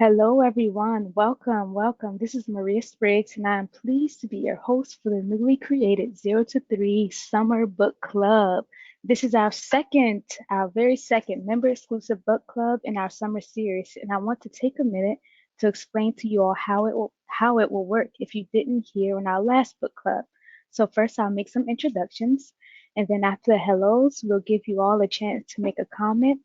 Hello, everyone. Welcome, welcome. This is Maria Spriggs, and I am pleased to be your host for the newly created 0 to 3 Summer Book Club. This is our very second member exclusive book club in our summer series, and I want to take a minute to explain to you all how it will work if you didn't hear in our last book club. So first, I'll make some introductions, and then after the hellos, we'll give you all a chance to make a comment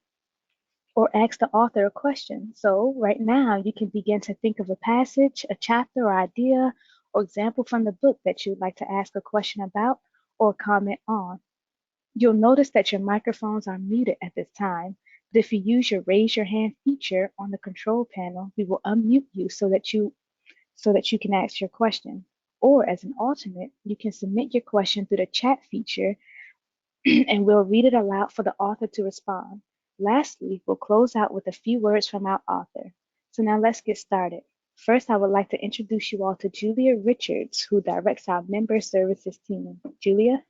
or ask the author a question. So, right now, you can begin to think of a passage, a chapter, or idea, or example from the book that you'd like to ask a question about or comment on. You'll notice that your microphones are muted at this time, but if you use your raise your hand feature on the control panel, we will unmute you so that you can ask your question. Or as an alternate, you can submit your question through the chat feature and we'll read it aloud for the author to respond. Lastly, we'll close out with a few words from our author. So now let's get started. First, I would like to introduce you all to Julia Richards, who directs our member services team. Julia?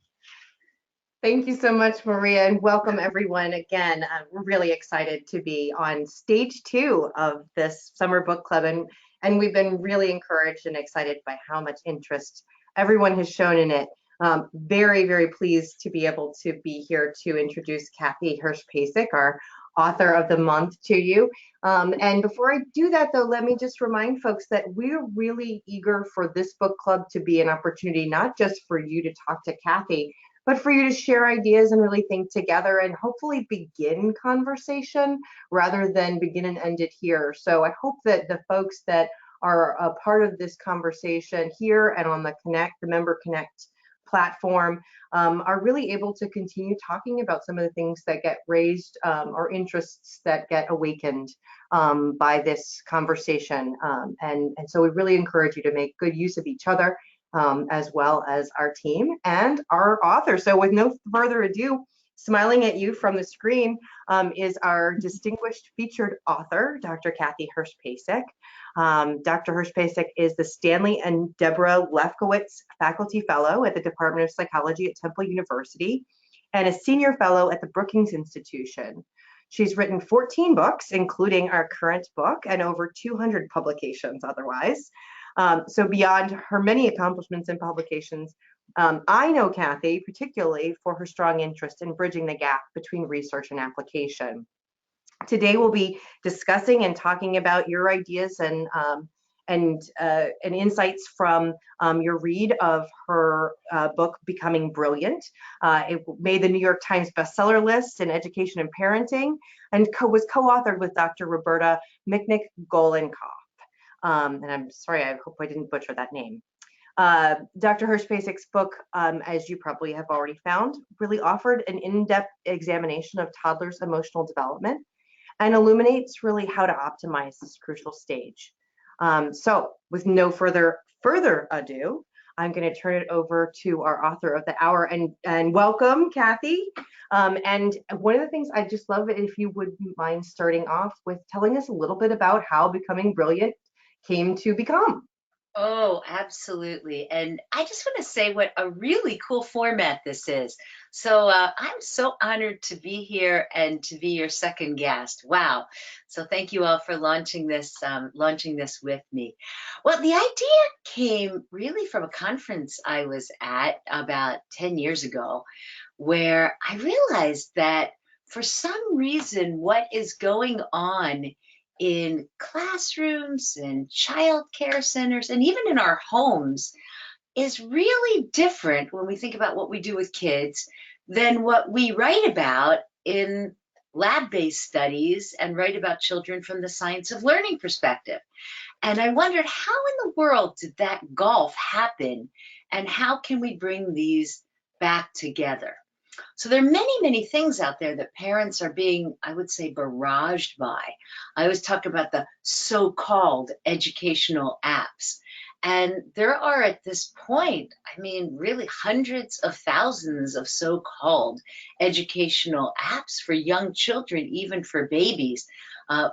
Thank you so much, Maria, and welcome everyone again. We're really excited to be on stage 2 of this summer book club, and we've been really encouraged and excited by how much interest everyone has shown in it. Very, very pleased to be able to be here to introduce Kathy Hirsch Pasek, our author of the month, to you. And before I do that, though, let me just remind folks that we're really eager for this book club to be an opportunity, not just for you to talk to Kathy, but for you to share ideas and really think together and hopefully begin conversation rather than begin and end it here. So I hope that the folks that are a part of this conversation here and on the Member Connect platform are really able to continue talking about some of the things that get raised or interests that get awakened by this conversation. And so we really encourage you to make good use of each other as well as our team and our author. So with no further ado, smiling at you from the screen is our distinguished featured author, Dr. Kathy Hirsch Pasek. Dr. Hirsch Pasek is the Stanley and Deborah Lefkowitz Faculty Fellow at the Department of Psychology at Temple University and a Senior Fellow at the Brookings Institution. She's written 14 books, including our current book, and over 200 publications otherwise. So beyond her many accomplishments and publications, I know Kathy particularly for her strong interest in bridging the gap between research and application. Today we'll be discussing and talking about your ideas and insights from your read of her book, Becoming Brilliant. It made the New York Times bestseller list in education and parenting and was co-authored with Dr. Roberta Michnik-Golenkoff. And I'm sorry, I hope I didn't butcher that name. Dr. Hirsch Pasek's book, as you probably have already found, really offered an in-depth examination of toddlers' emotional development and illuminates really how to optimize this crucial stage. So with no further ado, I'm going to turn it over to our author of the hour and welcome, Kathy. And one of the things I'd just love it if you would mind starting off with telling us a little bit about how Becoming Brilliant came to become. Oh, absolutely. And I just want to say what a really cool format this is. So I'm so honored to be here and to be your second guest. Wow. So thank you all for launching this with me. Well, the idea came really from a conference I was at about 10 years ago, where I realized that for some reason, what is going on in classrooms and child care centers and even in our homes is really different when we think about what we do with kids than what we write about in lab-based studies and write about children from the science of learning perspective. And I wondered, how in the world did that gulf happen and how can we bring these back together? So there are many, many things out there that parents are being, I would say, barraged by. I always talk about the so-called educational apps. And there are at this point, I mean, really hundreds of thousands of so-called educational apps for young children, even for babies.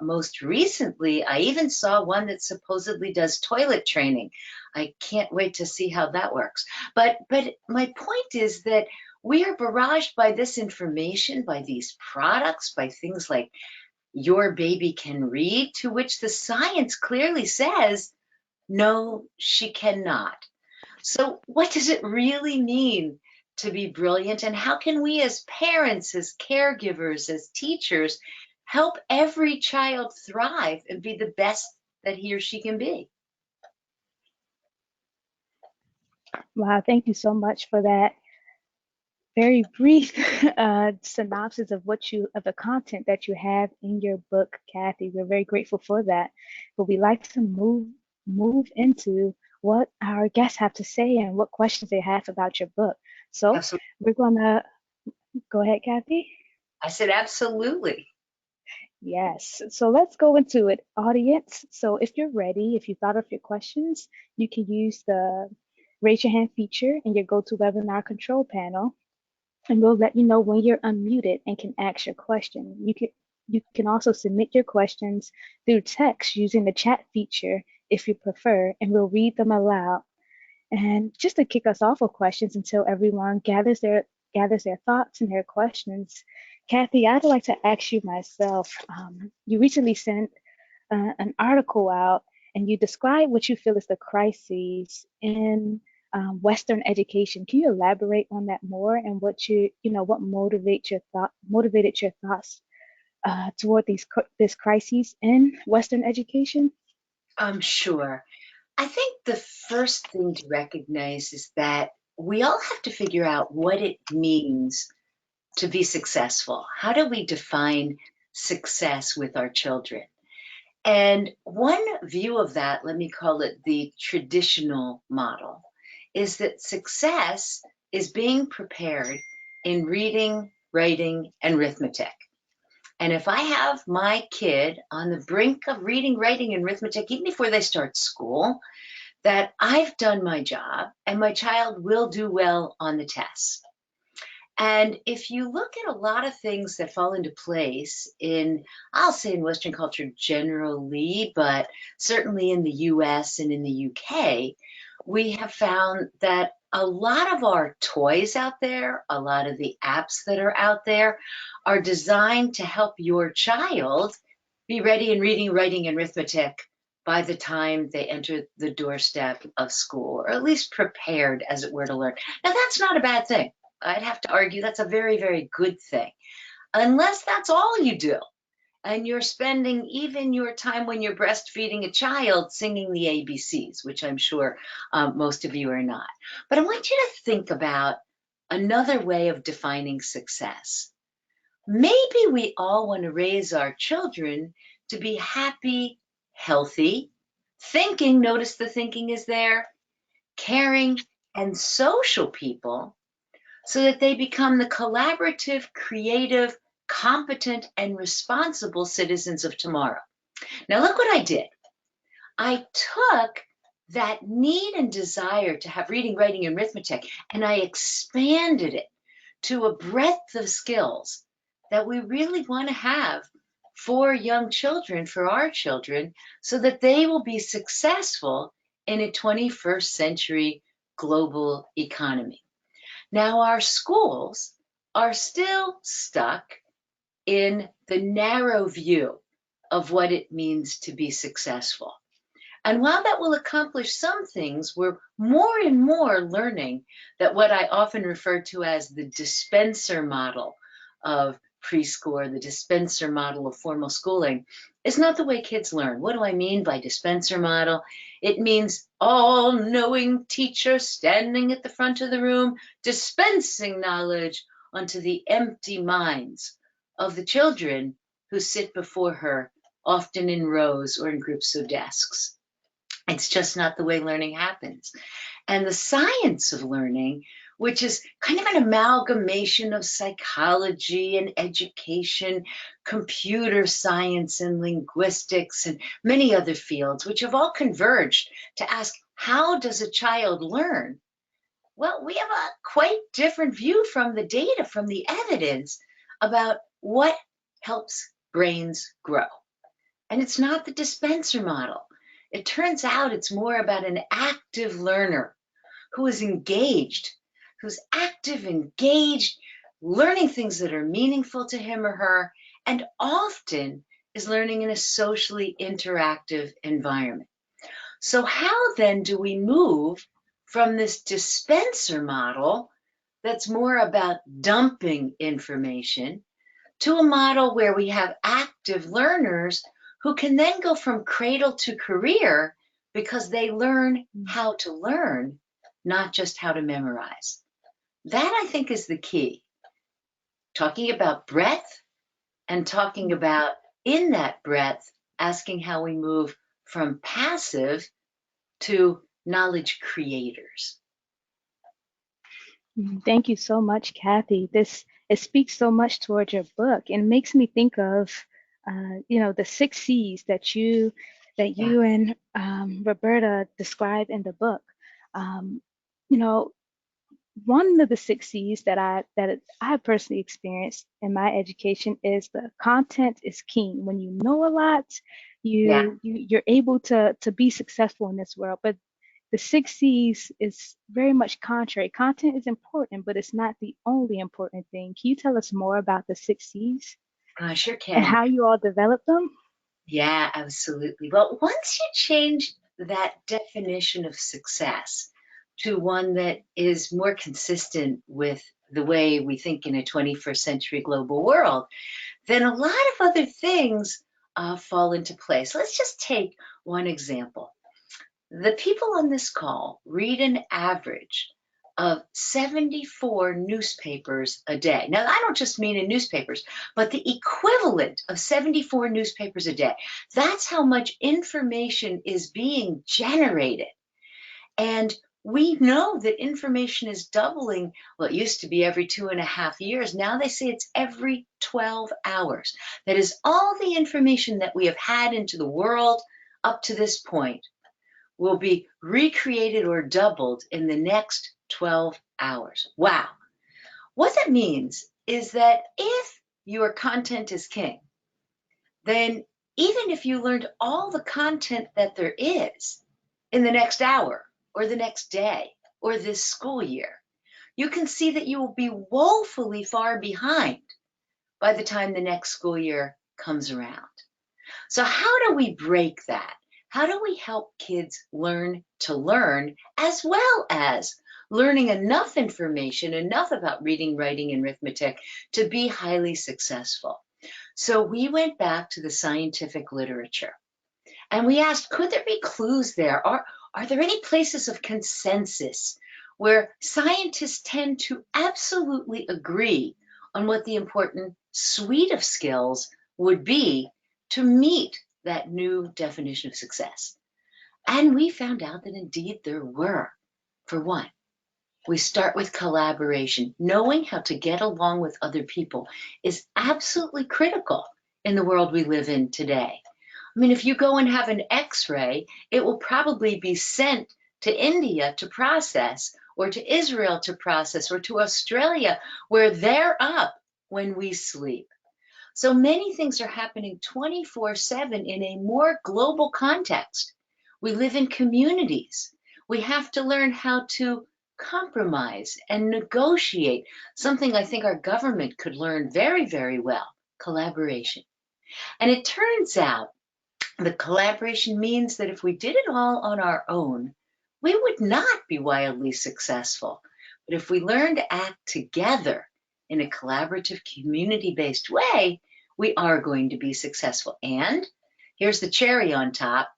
Most recently, I even saw one that supposedly does toilet training. I can't wait to see how that works. But my point is that we are barraged by this information, by these products, by things like your baby can read, to which the science clearly says, no, she cannot. So what does it really mean to be brilliant? And how can we as parents, as caregivers, as teachers, help every child thrive and be the best that he or she can be? Wow, thank you so much for that very brief synopsis of of the content that you have in your book, Kathy. We're very grateful for that. But we like to move into what our guests have to say and what questions they have about your book. So Absolutely. we're gonna go ahead, Kathy. I said, absolutely. Yes. So let's go into it, audience. So if you're ready, if you thought of your questions, you can use the raise your hand feature in your GoToWebinar control panel, and we'll let you know when you're unmuted and can ask your question. You can also submit your questions through text using the chat feature if you prefer, and we'll read them aloud. And just to kick us off with questions until everyone gathers their thoughts and their questions, Kathy, I'd like to ask you myself. You recently sent an article out, and you describe what you feel is the crises in Western education. Can you elaborate on that more and what motivated your thoughts toward this crises in Western education? Sure. I think the first thing to recognize is that we all have to figure out what it means to be successful. How do we define success with our children? And one view of that, let me call it the traditional model, is that success is being prepared in reading, writing, and arithmetic. And if I have my kid on the brink of reading, writing, and arithmetic, even before they start school, that I've done my job and my child will do well on the test. And if you look at a lot of things that fall into place I'll say in Western culture generally, but certainly in the US and in the UK, we have found that a lot of our toys out there, a lot of the apps that are out there are designed to help your child be ready in reading, writing, and arithmetic by the time they enter the doorstep of school, or at least prepared, as it were, to learn. Now, that's not a bad thing. I'd have to argue that's a very, very good thing, unless that's all you do. And you're spending even your time when you're breastfeeding a child singing the ABCs, which I'm sure most of you are not. But I want you to think about another way of defining success. Maybe we all want to raise our children to be happy, healthy, thinking, notice the thinking is there, caring, and social people, so that they become the collaborative, creative, competent, and responsible citizens of tomorrow. Now, look what I did. I took that need and desire to have reading, writing, and arithmetic, and I expanded it to a breadth of skills that we really want to have for young children, for our children, so that they will be successful in a 21st century global economy. Now, our schools are still stuck in the narrow view of what it means to be successful. And while that will accomplish some things, we're more and more learning that what I often refer to as the dispenser model of preschool, or the dispenser model of formal schooling, is not the way kids learn. What do I mean by dispenser model? It means all-knowing teacher standing at the front of the room, dispensing knowledge onto the empty minds of the children who sit before her, often in rows or in groups of desks. It's just not the way learning happens. And the science of learning, which is kind of an amalgamation of psychology and education, computer science and linguistics, and many other fields, which have all converged to ask, how does a child learn? Well, we have a quite different view from the data, from the evidence about what helps brains grow. And it's not the dispenser model. It turns out it's more about an active learner who is engaged, who's active, engaged, learning things that are meaningful to him or her, and often is learning in a socially interactive environment. So how then do we move from this dispenser model that's more about dumping information to a model where we have active learners who can then go from cradle to career because they learn how to learn, not just how to memorize? That, I think, is the key. Talking about breadth and talking about, in that breadth, asking how we move from passive to knowledge creators. Thank you so much, Kathy. It speaks so much towards your book and makes me think of, the 6 C's that you and Roberta describe in the book. Um, you know, one of the 6 C's that I have personally experienced in my education is the content is king. When you know a lot, Yeah. you're able to be successful in this world. But the 6 C's is very much contrary. Content is important, but it's not the only important thing. Can you tell us more about the 6 C's I sure and can. how you all developed them? Yeah, absolutely. Well, once you change that definition of success to one that is more consistent with the way we think in a 21st century global world, then a lot of other things fall into place. Let's just take one example. The people on this call read an average of 74 newspapers a day. Now, I don't just mean in newspapers, but the equivalent of 74 newspapers a day. That's how much information is being generated. And we know that information is doubling. Well, it used to be every 2.5 years. Now they say it's every 12 hours. That is all the information that we have had into the world up to this point will be recreated or doubled in the next 12 hours. Wow. What that means is that if your content is king, then even if you learned all the content that there is in the next hour or the next day or this school year, you can see that you will be woefully far behind by the time the next school year comes around. So how do we break that? How do we help kids learn to learn as well as learning enough information, enough about reading, writing, and arithmetic to be highly successful? So we went back to the scientific literature and we asked, could there be clues there? Are there any places of consensus where scientists tend to absolutely agree on what the important suite of skills would be to meet that new definition of success? And we found out that indeed there were. For one, we start with collaboration. Knowing how to get along with other people is absolutely critical in the world we live in today. I mean, if you go and have an X-ray, it will probably be sent to India to process, or to Israel to process, or to Australia, where they're up when we sleep. So many things are happening 24/7 in a more global context. We live in communities. We have to learn how to compromise and negotiate, something I think our government could learn very, very well: collaboration. And it turns out the collaboration means that if we did it all on our own, we would not be wildly successful. But if we learn to act together in a collaborative, community-based way, we are going to be successful. And here's the cherry on top.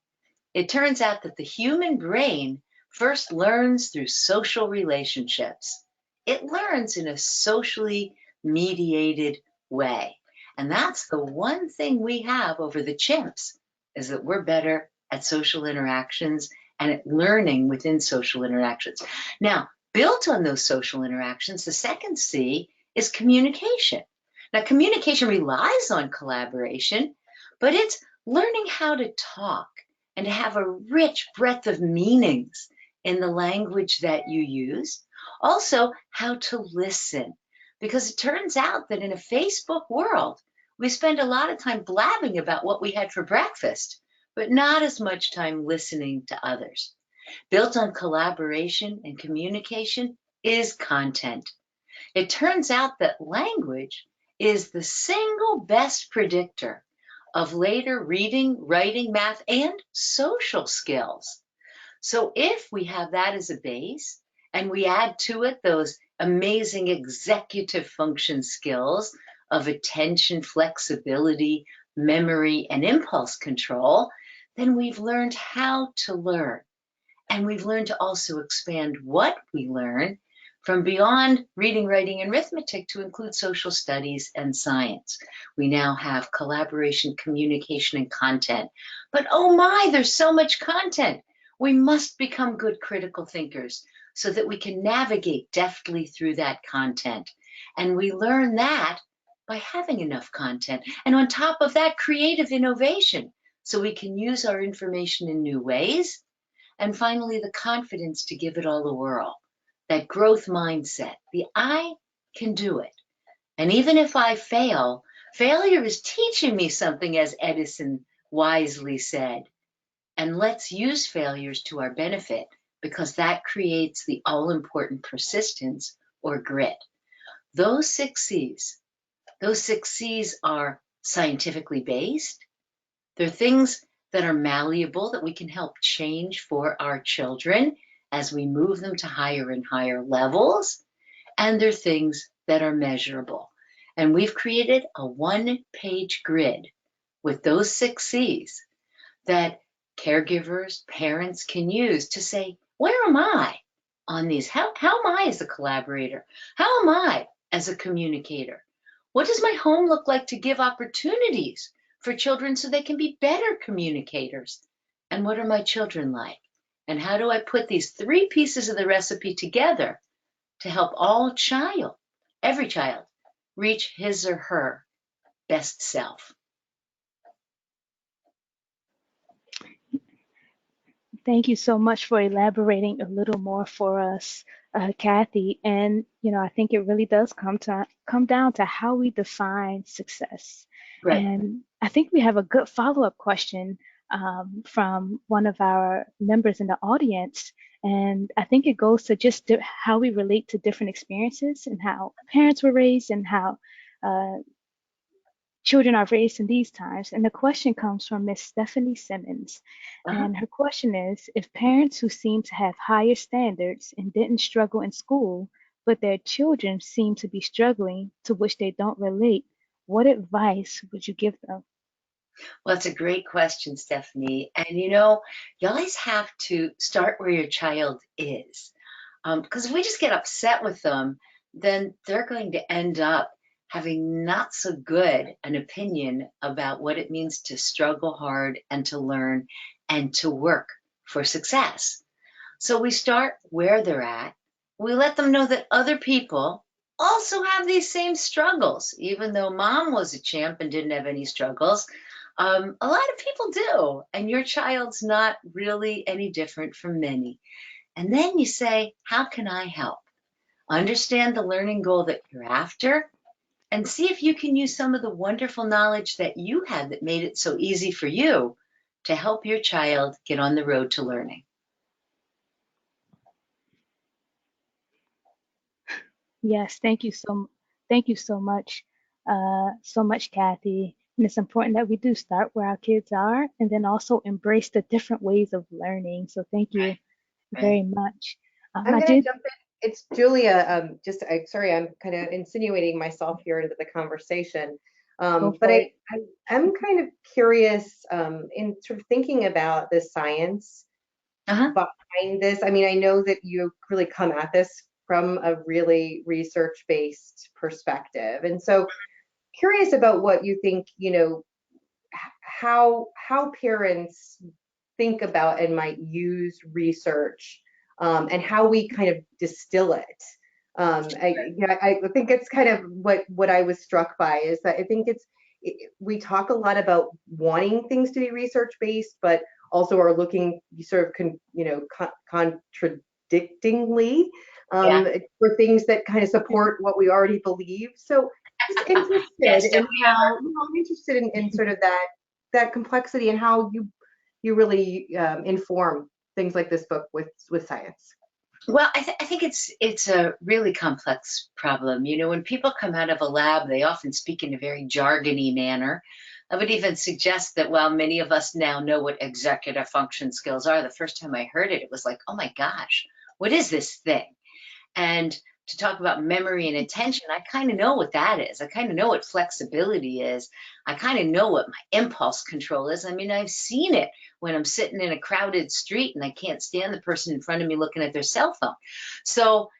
It turns out that the human brain first learns through social relationships. It learns in a socially mediated way. And that's the one thing we have over the chimps, is that we're better at social interactions and at learning within social interactions. Now, built on those social interactions, the second C is communication. Now, communication relies on collaboration, but it's learning how to talk and to have a rich breadth of meanings in the language that you use. Also, how to listen, because it turns out that in a Facebook world, we spend a lot of time blabbing about what we had for breakfast, but not as much time listening to others. Built on collaboration and communication is content. It turns out that language is the single best predictor of later reading, writing, math, and social skills. So if we have that as a base and we add to it those amazing executive function skills of attention, flexibility, memory, and impulse control, then we've learned how to learn. And we've learned to also expand what we learn from beyond reading, writing, and arithmetic to include social studies and science. We now have collaboration, communication, and content. But oh my, there's so much content. We must become good critical thinkers so that we can navigate deftly through that content. And we learn that by having enough content. And on top of that, creative innovation, so we can use our information in new ways. And finally, the confidence to give it all a whirl, that growth mindset, the I can do it. And even if I fail, failure is teaching me something, as Edison wisely said. And let's use failures to our benefit, because that creates the all-important persistence or grit. Those 6 C's are scientifically based. They're things that are malleable, that we can help change for our children as we move them to higher and higher levels. And they're things that are measurable. And we've created a one-page grid with those 6 C's that caregivers, parents can use to say, where am I on these? How am I as a collaborator? How am I as a communicator? What does my home look like to give opportunities for children so they can be better communicators? And what are my children like? And how do I put these 3 pieces of the recipe together to help every child, reach his or her best self? Thank you so much for elaborating a little more for us, Kathy. And I think it really does come down to how we define success. Right. And I think we have a good follow-up question from one of our members in the audience. And I think it goes to just how we relate to different experiences and how parents were raised and how children are raised in these times. And the question comes from Miss Stephanie Simmons. Uh-huh. And her question is, if parents who seem to have higher standards and didn't struggle in school, but their children seem to be struggling, to which they don't relate, what advice would you give them? Well, it's a great question, Stephanie. And you always have to start where your child is. Because if we just get upset with them, then they're going to end up having not so good an opinion about what it means to struggle hard and to learn and to work for success. So we start where they're at. We let them know that other people also have these same struggles. Even though mom was a champ and didn't have any struggles, a lot of people do. And your child's not really any different from many. And then you say, how can I help? Understand the learning goal that you're after, and see if you can use some of the wonderful knowledge that you had that made it so easy for you to help your child get on the road to learning. Yes, thank you so much, Kathy. And it's important that we do start where our kids are and then also embrace the different ways of learning. So thank you Right. very much. I'm I going to did. jump in. It's Julia. Sorry, I'm kind of insinuating myself here into the conversation. Go But for it. I'm kind of curious in sort of thinking about the science behind this. I mean, I know that you really come at this from a really research-based perspective. And so curious about what you think, how parents think about and might use research, and how we kind of distill it. I think it's kind of what I was struck by is that I think we talk a lot about wanting things to be research based, but also are looking sort of contradictingly for things that kind of support what we already believe. So just interested Yes, in how I'm interested in sort of that complexity and how you really inform things like this book with science. Well, I think it's a really complex problem. When people come out of a lab, they often speak in a very jargony manner. I would even suggest that while many of us now know what executive function skills are, the first time I heard it, it was like, oh my gosh, what is this thing? And to talk about memory and attention, I kind of know what that is. I kind of know what flexibility is. I kind of know what my impulse control is. I mean, I've seen it when I'm sitting in a crowded street and I can't stand the person in front of me looking at their cell phone. So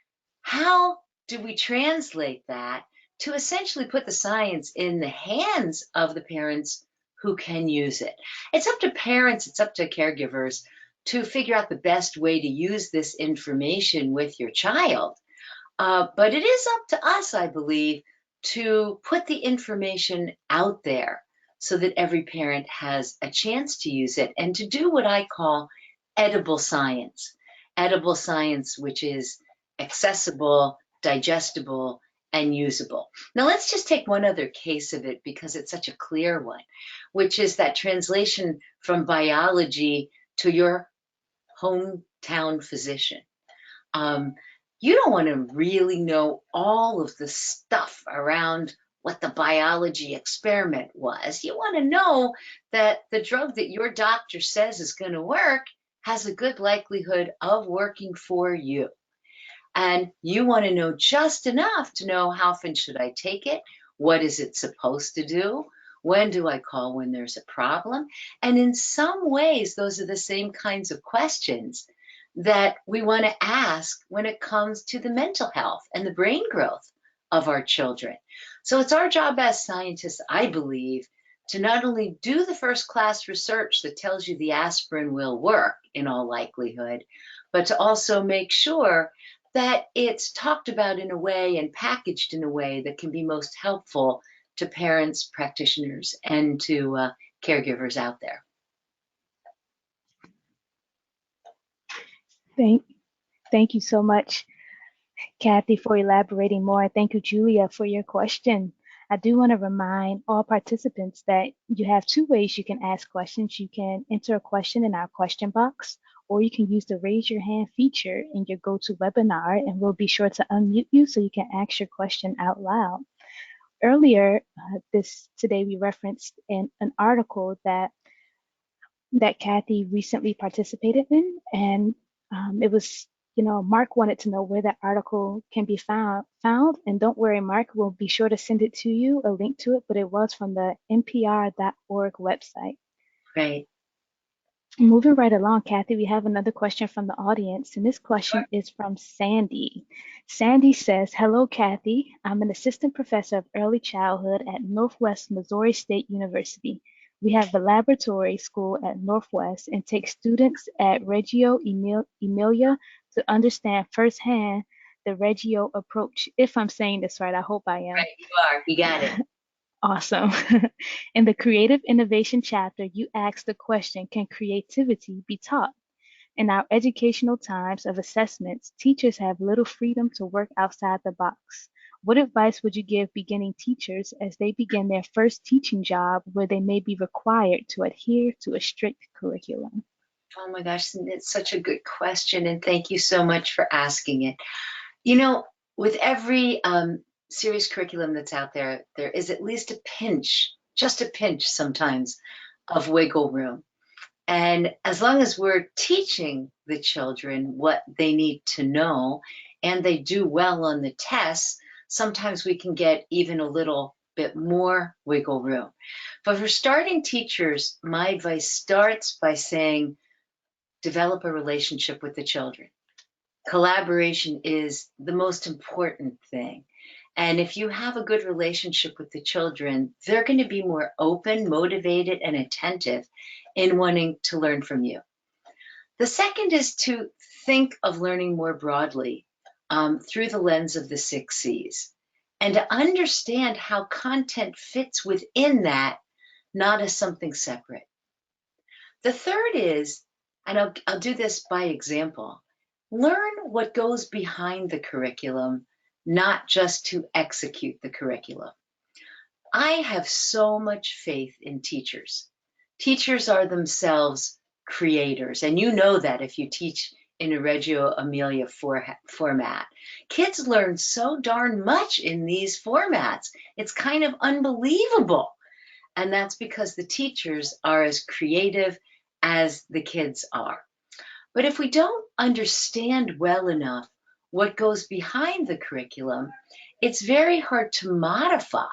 how do we translate that to essentially put the science in the hands of the parents who can use it? It's up to parents, it's up to caregivers to figure out the best way to use this information with your child. But it is up to us, I believe, to put the information out there so that every parent has a chance to use it and to do what I call edible science. Edible science, which is accessible, digestible, and usable. Now let's just take one other case of it because it's such a clear one, which is that translation from biology to your hometown physician. You don't want to really know all of the stuff around what the biology experiment was. You want to know that the drug that your doctor says is going to work has a good likelihood of working for you. And you want to know just enough to know how often should I take it? What is it supposed to do? When do I call when there's a problem? And in some ways, those are the same kinds of questions that we want to ask when it comes to the mental health and the brain growth of our children. So it's our job as scientists, I believe, to not only do the first class research that tells you the aspirin will work in all likelihood, but to also make sure that it's talked about in a way and packaged in a way that can be most helpful to parents, practitioners, and to caregivers out there. Thank you so much, Kathy, for elaborating more. Thank you, Julia, for your question. I do want to remind all participants that you have two ways you can ask questions. You can enter a question in our question box, or you can use the raise your hand feature in your GoToWebinar, and we'll be sure to unmute you so you can ask your question out loud. Earlier, today we referenced an article that Kathy recently participated in, and it was, Mark wanted to know where that article can be found. And don't worry, Mark, we'll be sure to send it to you, a link to it, but it was from the npr.org website. Right. Moving right along, Kathy, we have another question from the audience, and this question is from Sandy. Sandy says, hello, Kathy. I'm an assistant professor of early childhood at Northwest Missouri State University. We have a laboratory school at Northwest and take students at Reggio Emilia to understand firsthand the Reggio approach. If I'm saying this right, I hope I am. Right, you are. You got it. Awesome. In the Creative Innovation chapter, you asked the question, can creativity be taught? In our educational times of assessments, teachers have little freedom to work outside the box. What advice would you give beginning teachers as they begin their first teaching job where they may be required to adhere to a strict curriculum? Oh my gosh, it's such a good question, and thank you so much for asking it. With every serious curriculum that's out there, there is at least a pinch, just a pinch sometimes, of wiggle room. And as long as we're teaching the children what they need to know and they do well on the tests, sometimes we can get even a little bit more wiggle room. But for starting teachers, my advice starts by saying, develop a relationship with the children. Collaboration is the most important thing. And if you have a good relationship with the children, they're going to be more open, motivated, and attentive in wanting to learn from you. The second is to think of learning more broadly through the lens of the 6 C's and to understand how content fits within that, not as something separate. The third is, and I'll do this by example, learn what goes behind the curriculum, not just to execute the curriculum. I have so much faith in teachers. Teachers are themselves creators, and you know that if you teach in a Reggio Emilia format. Kids learn so darn much in these formats. It's kind of unbelievable. And that's because the teachers are as creative as the kids are. But if we don't understand well enough what goes behind the curriculum, it's very hard to modify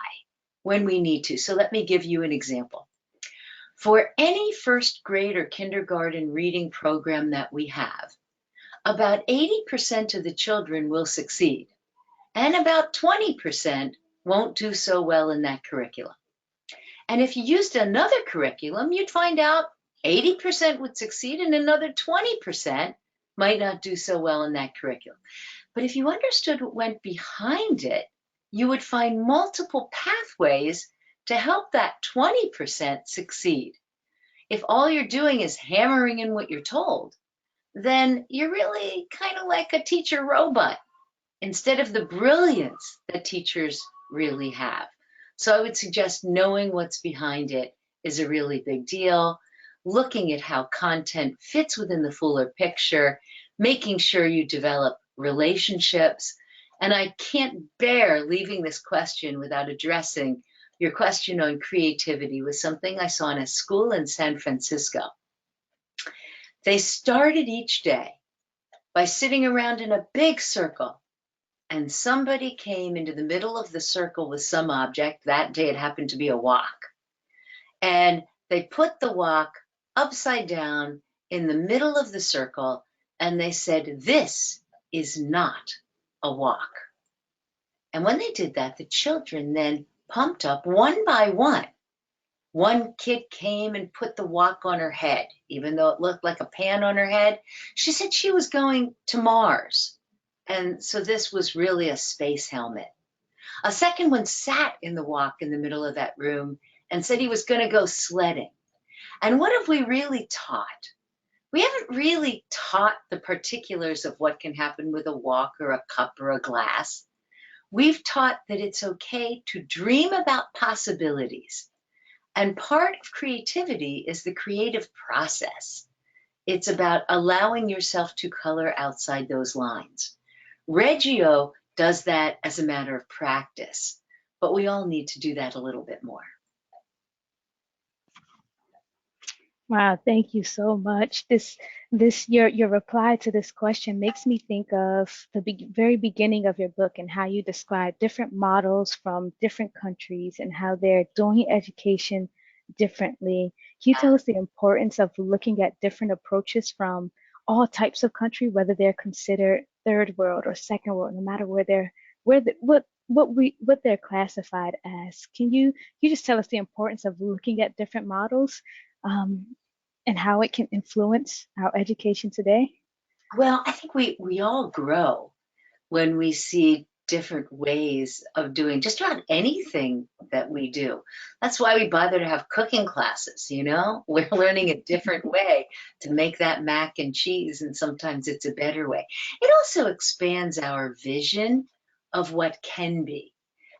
when we need to. So let me give you an example. For any first grade or kindergarten reading program that we have, about 80% of the children will succeed, and about 20% won't do so well in that curriculum. And if you used another curriculum, you'd find out 80% would succeed and another 20% might not do so well in that curriculum. But if you understood what went behind it, you would find multiple pathways to help that 20% succeed. If all you're doing is hammering in what you're told, then you're really kind of like a teacher robot instead of the brilliance that teachers really have. So I would suggest knowing what's behind it is a really big deal, looking at how content fits within the fuller picture, making sure you develop relationships. And I can't bear leaving this question without addressing your question on creativity with something I saw in a school in San Francisco. They started each day by sitting around in a big circle, and somebody came into the middle of the circle with some object. That day it happened to be a wok. And they put the wok upside down in the middle of the circle, and they said, "This is not a wok." And when they did that, the children then pumped up one by one. One kid came and put the wok on her head, even though it looked like a pan on her head. She said she was going to Mars. And so this was really a space helmet. A second one sat in the wok in the middle of that room and said he was going to go sledding. And what have we really taught? We haven't really taught the particulars of what can happen with a wok or a cup or a glass. We've taught that it's okay to dream about possibilities. And part of creativity is the creative process. It's about allowing yourself to color outside those lines. Reggio does that as a matter of practice, but we all need to do that a little bit more. Wow, thank you so much. Your reply to this question makes me think of the very beginning of your book and how you describe different models from different countries and how they're doing education differently. Can you tell us the importance of looking at different approaches from all types of country, whether they're considered third world or second world, no matter what they're classified as? Can you just tell us the importance of looking at different models? And how it can influence our education today? Well, I think we all grow when we see different ways of doing just about anything that we do. That's why we bother to have cooking classes, you know? We're learning a different way to make that mac and cheese, and sometimes it's a better way. It also expands our vision of what can be.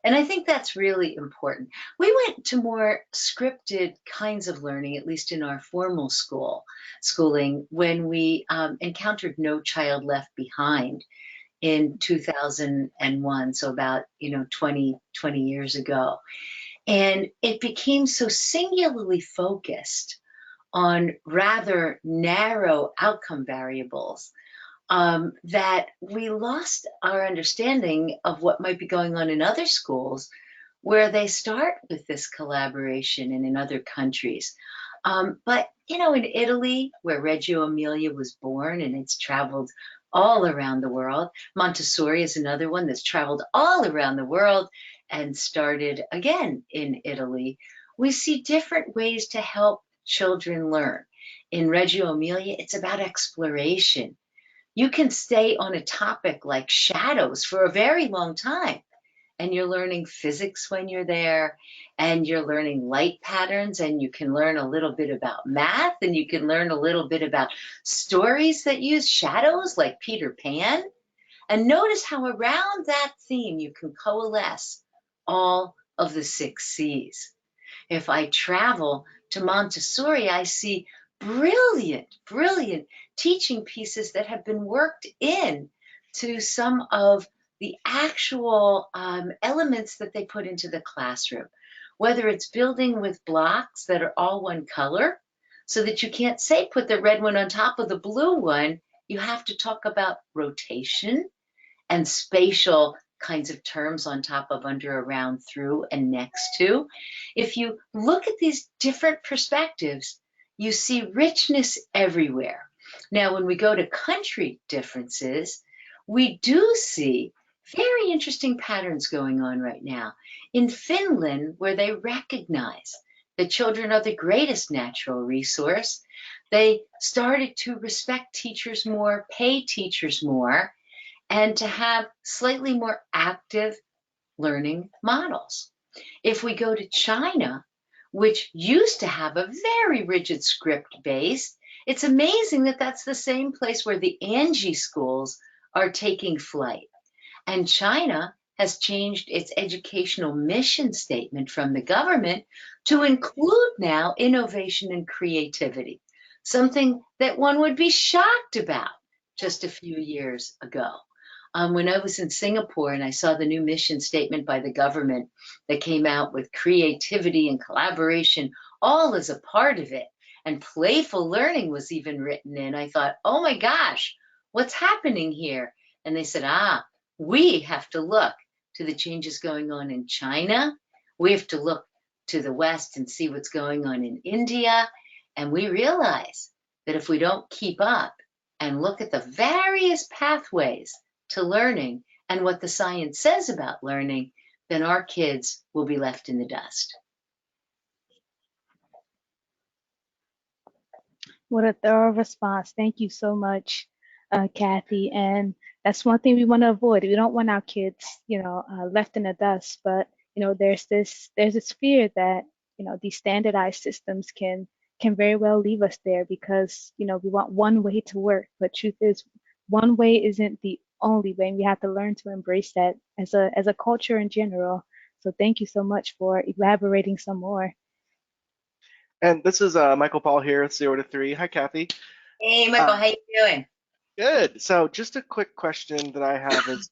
And I think that's really important. We went to more scripted kinds of learning, at least in our formal schooling, when we encountered No Child Left Behind in 2001, so about 20 years ago. And it became so singularly focused on rather narrow outcome variables that we lost our understanding of what might be going on in other schools where they start with this collaboration and in other countries. But in Italy, where Reggio Emilia was born and it's traveled all around the world, Montessori is another one that's traveled all around the world and started again in Italy. We see different ways to help children learn. In Reggio Emilia, it's about exploration. You can stay on a topic like shadows for a very long time, and you're learning physics when you're there, and you're learning light patterns, and you can learn a little bit about math, and you can learn a little bit about stories that use shadows like Peter Pan. And notice how around that theme you can coalesce all of the 6 C's. If I travel to Montessori, I see brilliant teaching pieces that have been worked in to some of the actual elements that they put into the classroom. whether it's building with blocks that are all one color, so that you can't say put the red one on top of the blue one. You have to talk about rotation and spatial kinds of terms on top of, under, around, through, and next to. If you look at these different perspectives, you see richness everywhere. Now, when we go to country differences, we do see very interesting patterns going on right now. In Finland, where they recognize that children are the greatest natural resource, they started to respect teachers more, pay teachers more, and to have slightly more active learning models. If we go to China, which used to have a very rigid script base, it's amazing that that's the same place where the Angie schools are taking flight. And China has changed its educational mission statement from the government to include now innovation and creativity, something that one would be shocked about just a few years ago. When I was in Singapore and I saw the new mission statement by the government that came out with creativity and collaboration all as a part of it, and playful learning was even written in, I thought, oh my gosh, what's happening here? And they said, we have to look to the changes going on in China. We have to look to the West and see what's going on in India. And we realize that if we don't keep up and look at the various pathways to learning and what the science says about learning, then our kids will be left in the dust. What a thorough response. Thank you so much, Kathy. And that's one thing we want to avoid. We don't want our kids, left in the dust. But there's this fear that these standardized systems can very well leave us there because we want one way to work. But truth is, one way isn't the only way. And we have to learn to embrace that as a culture in general. So thank you so much for elaborating some more. And this is Michael Paul here, 0 to 3. Hi, Kathy. Hey, Michael, how you doing? Good. So just a quick question that I have is,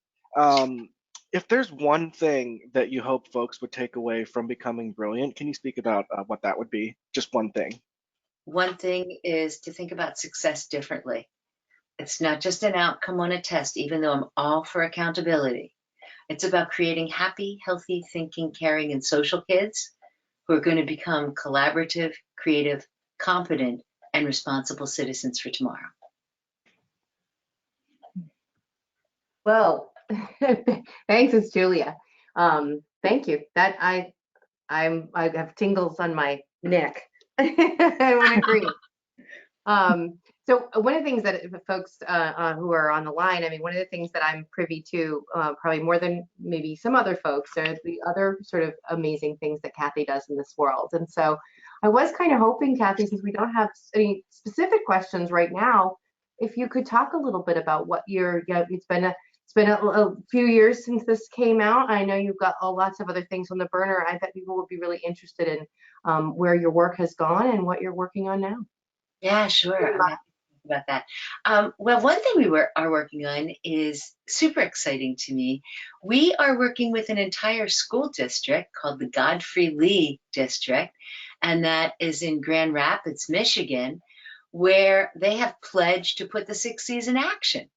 if there's one thing that you hope folks would take away from becoming brilliant, can you speak about what that would be? Just one thing. One thing is to think about success differently. It's not just an outcome on a test, even though I'm all for accountability. It's about creating happy, healthy, thinking, caring, and social kids who are going to become collaborative, creative, competent, and responsible citizens for tomorrow. Well, thanks, it's Julia. Thank you. That I have tingles on my neck. I would agree. So one of the things that folks who are on the line, I mean, one of the things that I'm privy to, probably more than maybe some other folks, are the other sort of amazing things that Kathy does in this world. And so I was kind of hoping, Kathy, since we don't have any specific questions right now, if you could talk a little bit about what it's been a few years since this came out. I know you've got lots of other things on the burner. I bet people would be really interested in where your work has gone and what you're working on now. Yeah, sure. I'm happy to talk about that. Well, one thing we are working on is super exciting to me. We are working with an entire school district called the Godfrey Lee District, and that is in Grand Rapids, Michigan, where they have pledged to put the 6 C's in action.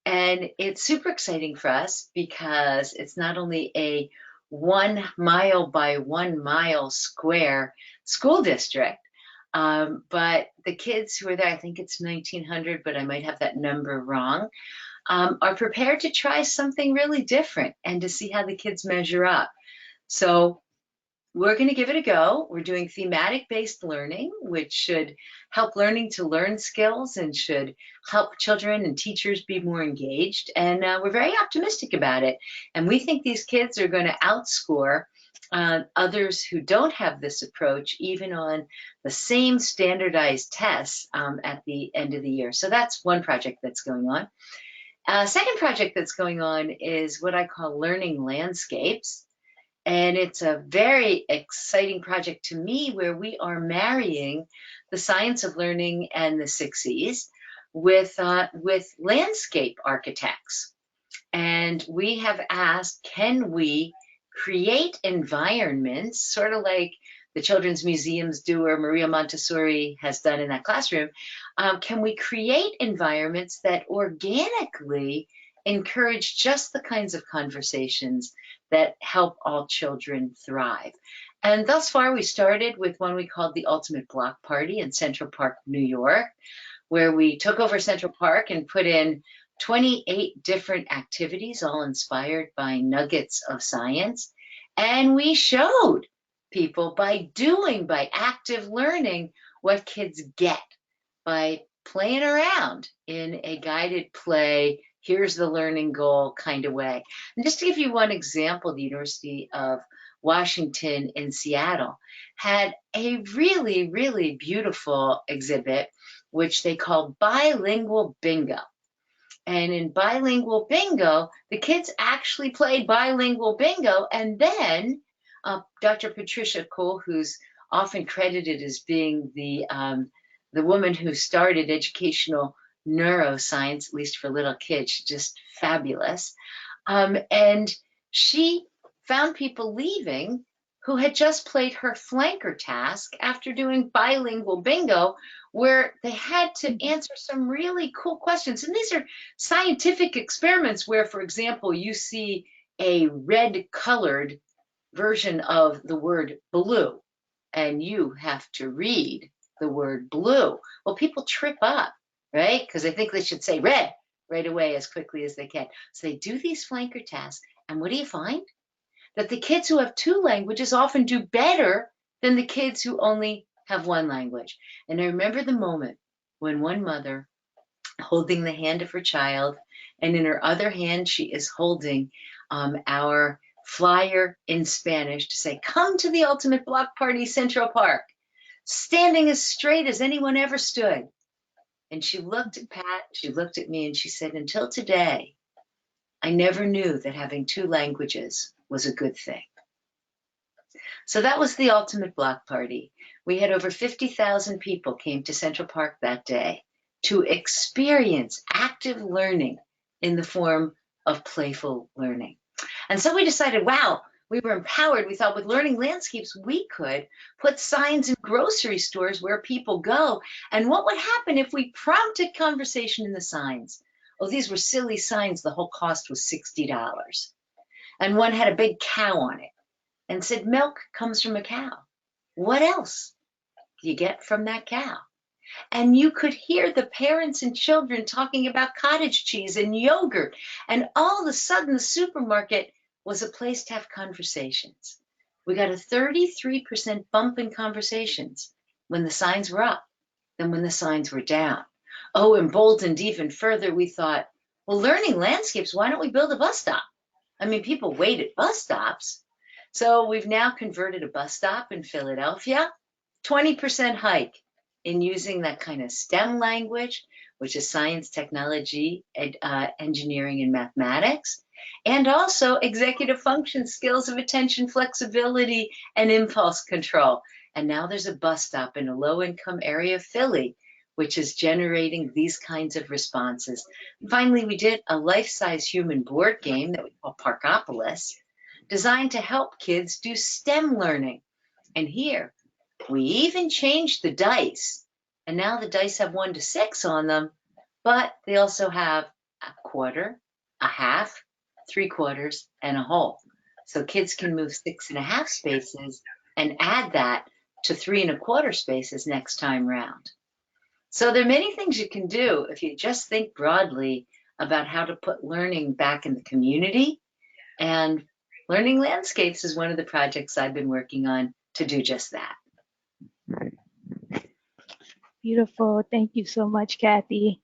And it's super exciting for us because it's not only a 1 mile by 1 mile square school district, but the kids who are there, I think it's 1,900, but I might have that number wrong, are prepared to try something really different and to see how the kids measure up. So we're going to give it a go. We're doing thematic-based learning, which should help learning to learn skills and should help children and teachers be more engaged. And we're very optimistic about it. And we think these kids are going to outscore others who don't have this approach, even on the same standardized tests at the end of the year. So that's one project that's going on. Second project that's going on is what I call learning landscapes. And it's a very exciting project to me where we are marrying the science of learning and the 6 C's with landscape architects. And we have asked, can we create environments, sort of like the children's museums do or Maria Montessori has done in that classroom. Can we create environments that organically encourage just the kinds of conversations that help all children thrive? And thus far, we started with one we called the Ultimate Block Party in Central Park, New York, where we took over Central Park and put in 28 different activities, all inspired by nuggets of science. And we showed people by doing, by active learning, what kids get by playing around in a guided play, here's the learning goal kind of way. And just to give you one example, the University of Washington in Seattle had a really, really beautiful exhibit, which they called Bilingual Bingo. And in Bilingual Bingo, the kids actually played Bilingual Bingo. And then Dr. Patricia Cole, who's often credited as being the woman who started educational neuroscience, at least for little kids, just fabulous. And she found people leaving who had just played her flanker task after doing bilingual bingo, where they had to answer some really cool questions. And these are scientific experiments where, for example, you see a red colored version of the word blue, and you have to read the word blue. Well, people trip up, right? Because they think they should say red right away as quickly as they can. So they do these flanker tasks. And what do you find? That the kids who have two languages often do better than the kids who only have one language. And I remember the moment when one mother holding the hand of her child, and in her other hand, she is holding our flyer in Spanish to say, come to the Ultimate Block Party, Central Park, standing as straight as anyone ever stood. And she looked at Pat, she looked at me, and she said, until today, I never knew that having two languages was a good thing. So that was the Ultimate Block Party. We had over 50,000 people came to Central Park that day to experience active learning in the form of playful learning. And so we decided, wow, we were empowered. We thought with learning landscapes, we could put signs in grocery stores where people go. And what would happen if we prompted conversation in the signs? Oh, these were silly signs. The whole cost was $60. And one had a big cow on it and said, milk comes from a cow. What else do you get from that cow? And you could hear the parents and children talking about cottage cheese and yogurt. And all of a sudden, the supermarket was a place to have conversations. We got a 33% bump in conversations when the signs were up than when the signs were down. Oh, emboldened even further, we thought, well, learning landscapes, why don't we build a bus stop? I mean, people wait at bus stops. So we've now converted a bus stop in Philadelphia, 20% hike in using that kind of STEM language, which is science, technology, engineering, and mathematics, and also executive function skills of attention, flexibility, and impulse control. And now there's a bus stop in a low-income area of Philly, which is generating these kinds of responses. And finally, we did a life-size human board game that we call Parkopolis, designed to help kids do STEM learning. And here, we even changed the dice. And now the dice have 1 to 6 on them, but they also have a quarter, a half, 3/4, and a whole. So kids can move 6.5 spaces and add that to 3.25 spaces next time round. So there are many things you can do if you just think broadly about how to put learning back in the community. And Learning Landscapes is one of the projects I've been working on to do just that. Beautiful. Thank you so much, Kathy.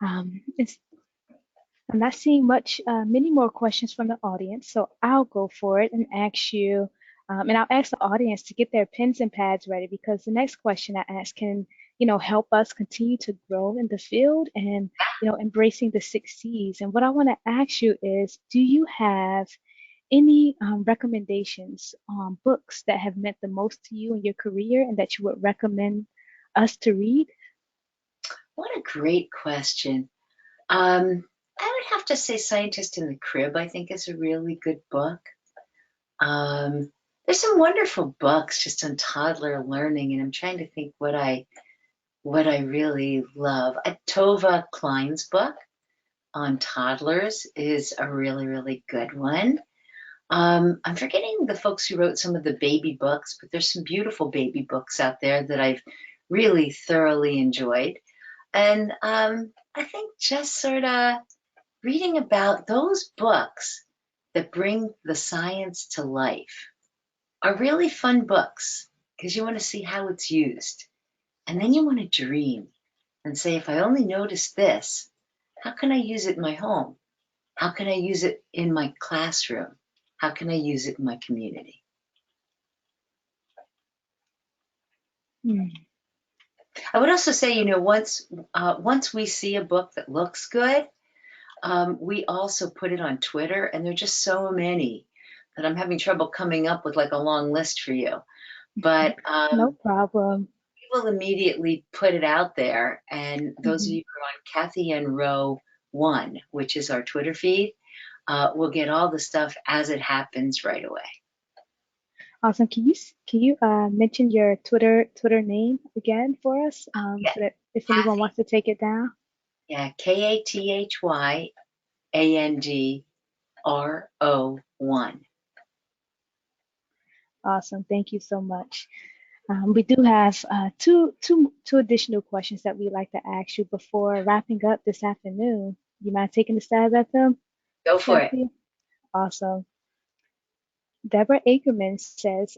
I'm not seeing many more questions from the audience, so I'll go for it and ask you, and I'll ask the audience to get their pens and pads ready, because the next question I ask can, help us continue to grow in the field and, embracing the 6 C's. And what I want to ask you is, do you have any recommendations on books that have meant the most to you in your career and that you would recommend us to read? What a great question. I would have to say Scientist in the Crib, I think, is a really good book. There's some wonderful books just on toddler learning, and I'm trying to think what I really love. Tova Klein's book on toddlers is a really, really good one. I'm forgetting the folks who wrote some of the baby books, but there's some beautiful baby books out there that I've really thoroughly enjoyed. And I think just sort of reading about those books that bring the science to life are really fun books because you want to see how it's used. And then you want to dream and say, if I only notice this, how can I use it in my home? How can I use it in my classroom? How can I use it in my community? I would also say, you know, once we see a book that looks good, we also put it on Twitter, and there are just so many that I'm having trouble coming up with like a long list for you. But No problem. we will immediately put it out there. And those of you who are on Kathy and Row 1, which is our Twitter feed, will get all the stuff as it happens right away. Awesome. Can you mention your Twitter name again for us, so that if anyone wants to take it down? Yeah, KathyAndRO1. Awesome. Thank you so much. We do have two additional questions that we'd like to ask you before wrapping up this afternoon. You mind taking a stab at them? Go for it. Kathy? Awesome. Deborah Ackerman says,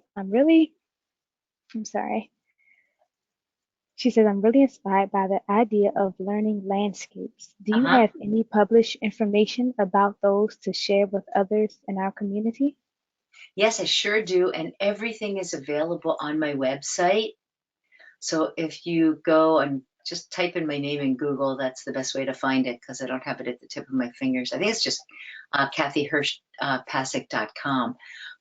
She says, I'm really inspired by the idea of learning landscapes. Do you have any published information about those to share with others in our community? Yes, I sure do. And everything is available on my website. So if you go and just type in my name in Google, that's the best way to find it because I don't have it at the tip of my fingers. I think it's just kathyhirschpasek.com.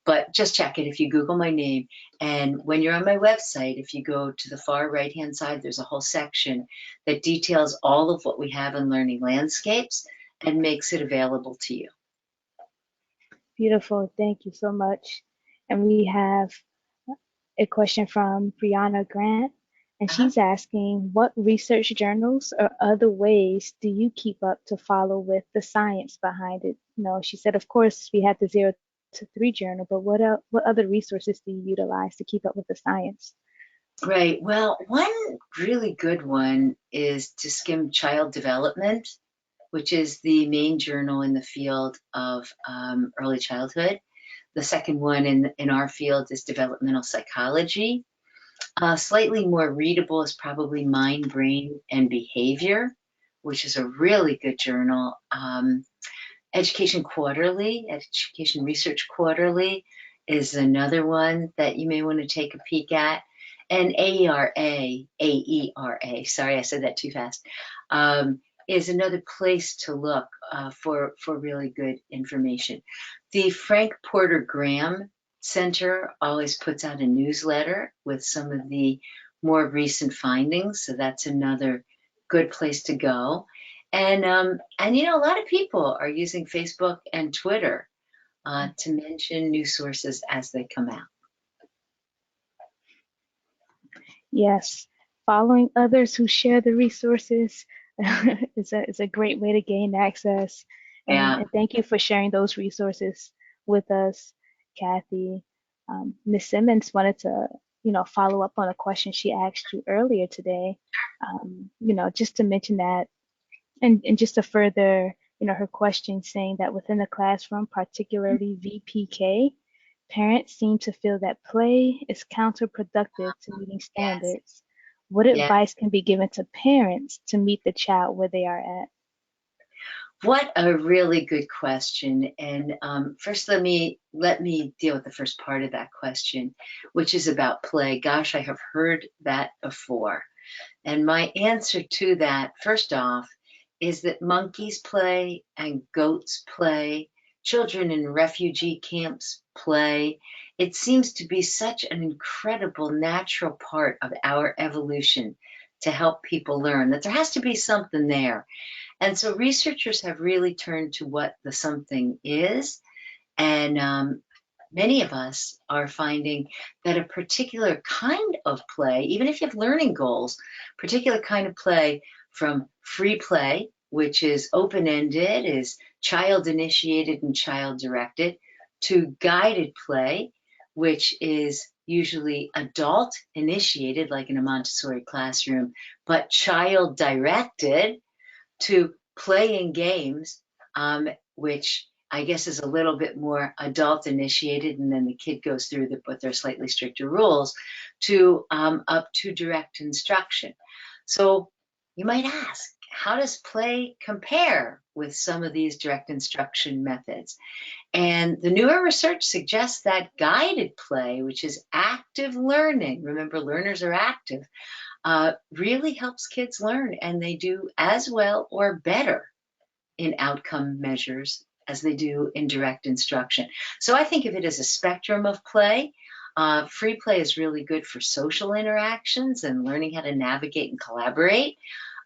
But just check it if you Google my name. And when you're on my website, if you go to the far right-hand side, there's a whole section that details all of what we have in learning landscapes and makes it available to you. Beautiful. Thank you so much. And we have a question from Brianna Grant, and she's asking, what research journals or other ways do you keep up to follow with the science behind it? You know, she said, of course, we have the 0 to 3 journal, but what other resources do you utilize to keep up with the science? Right. Well, one really good one is to skim Child Development, which is the main journal in the field of early childhood. The second one in our field is developmental psychology. Slightly more readable is probably Mind, Brain, and Behavior, which is a really good journal. Education Quarterly, Education Research Quarterly is another one that you may want to take a peek at. And AERA, sorry, I said that too fast, is another place to look for really good information. The Frank Porter Graham Center always puts out a newsletter with some of the more recent findings, so that's another good place to go. And you know, a lot of people are using Facebook and Twitter to mention new sources as they come out. Yes, following others who share the resources is a great way to gain access. And thank you for sharing those resources with us, Kathy. Ms. Simmons wanted to, follow up on a question she asked you earlier today. Just to mention that, and just to further, her question, saying that within the classroom, particularly VPK, parents seem to feel that play is counterproductive to meeting standards. What advice can be given to parents to meet the child where they are at? What a really good question. And first, let me deal with the first part of that question, which is about play. Gosh, I have heard that before. And my answer to that, first off, is that monkeys play and goats play. Children in refugee camps play. It seems to be such an incredible natural part of our evolution to help people learn that there has to be something there. And so researchers have really turned to what the something is. And many of us are finding that a particular kind of play, even if you have learning goals, particular kind of play, from free play, which is open-ended, is child-initiated and child-directed, to guided play, which is usually adult-initiated, like in a Montessori classroom, but child-directed, to playing games, which I guess is a little bit more adult initiated, and then the kid goes through with their slightly stricter rules, to up to direct instruction. So you might ask, how does play compare with some of these direct instruction methods? And the newer research suggests that guided play, which is active learning, remember learners are active, really helps kids learn, and they do as well or better in outcome measures as they do in direct instruction. So I think of it as a spectrum of play. Free play is really good for social interactions and learning how to navigate and collaborate.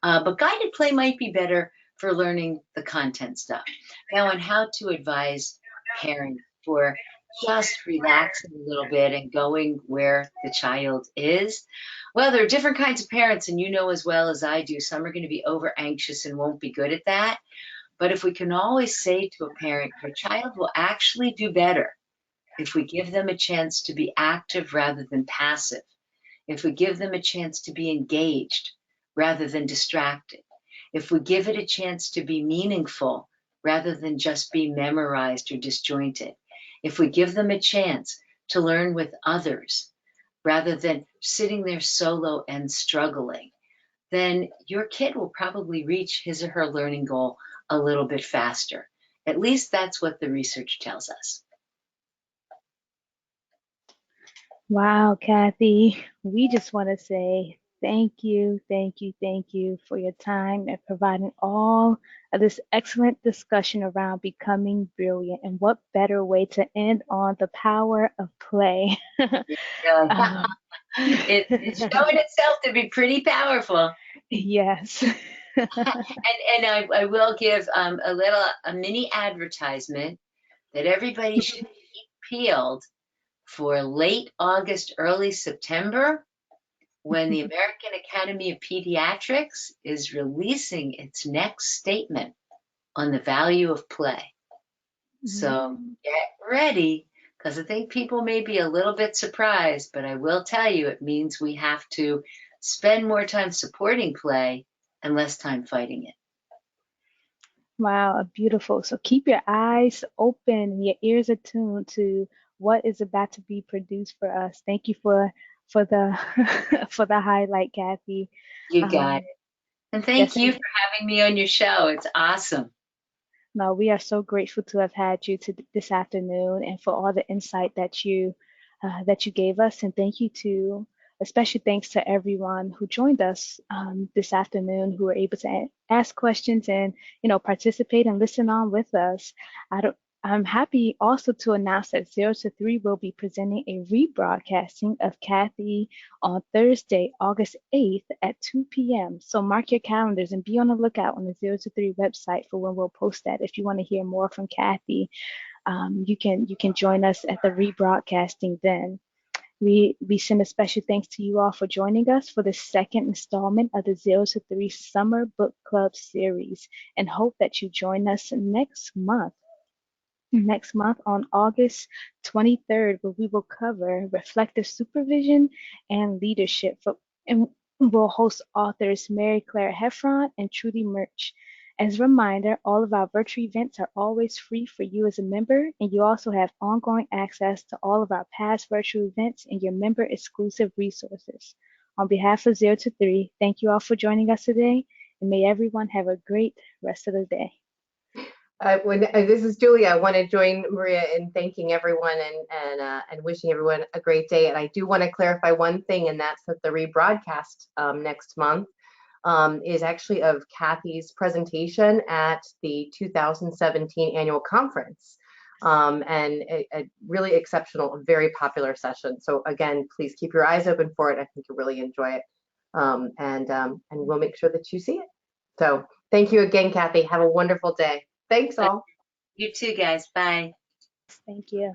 But guided play might be better for learning the content stuff. Now, on how to advise parents for just relaxing a little bit and going where the child is. Well, there are different kinds of parents, and you know as well as I do, some are going to be over anxious and won't be good at that. But if we can always say to a parent, your child will actually do better if we give them a chance to be active rather than passive, if we give them a chance to be engaged rather than distracted, if we give it a chance to be meaningful rather than just be memorized or disjointed, if we give them a chance to learn with others rather than sitting there solo and struggling, then your kid will probably reach his or her learning goal a little bit faster. At least that's what the research tells us. Wow, Kathy, we just want to say thank you, thank you, thank you for your time and providing all of this excellent discussion around becoming brilliant. And what better way to end on the power of play? Yeah. It's showing itself to be pretty powerful. Yes. And I will give a mini advertisement that everybody should keep peeled for late August, early September, when the American Academy of Pediatrics is releasing its next statement on the value of play. So get ready, because I think people may be a little bit surprised, but I will tell you it means we have to spend more time supporting play and less time fighting it. Wow, beautiful. So keep your eyes open and your ears attuned to what is about to be produced for us. Thank you for the for the highlight, Kathy. You got it. And thank Yes, you for having me on your show. It's awesome. no, we are so grateful to have had you this afternoon and for all the insight that you gave us. And thank you to, especially thanks to everyone who joined us this afternoon, who were able to ask questions and participate and listen on with us. I'm happy also to announce that 0 to 3 will be presenting a rebroadcasting of Kathy on Thursday, August 8th at 2 p.m. So mark your calendars and be on the lookout on the 0 to 3 website for when we'll post that. If you want to hear more from Kathy, you can join us at the rebroadcasting then. We send a special thanks to you all for joining us for the second installment of the 0 to 3 Summer Book Club series, and hope that you join us next month on August 23rd, where we will cover reflective supervision and leadership. And we'll host authors Mary Claire Heffron and Trudy Murch. As a reminder, all of our virtual events are always free for you as a member, and you also have ongoing access to all of our past virtual events and your member exclusive resources. On behalf of 0 to 3, thank you all for joining us today, and may everyone have a great rest of the day. This is Julie. I want to join Maria in thanking everyone and wishing everyone a great day. And I do want to clarify one thing, and that's that the rebroadcast next month is actually of Kathy's presentation at the 2017 annual conference, and a really exceptional, very popular session. So again, please keep your eyes open for it. I think you'll really enjoy it, and we'll make sure that you see it. So thank you again, Kathy. Have a wonderful day. Thanks all. You too, guys. Bye. Thank you.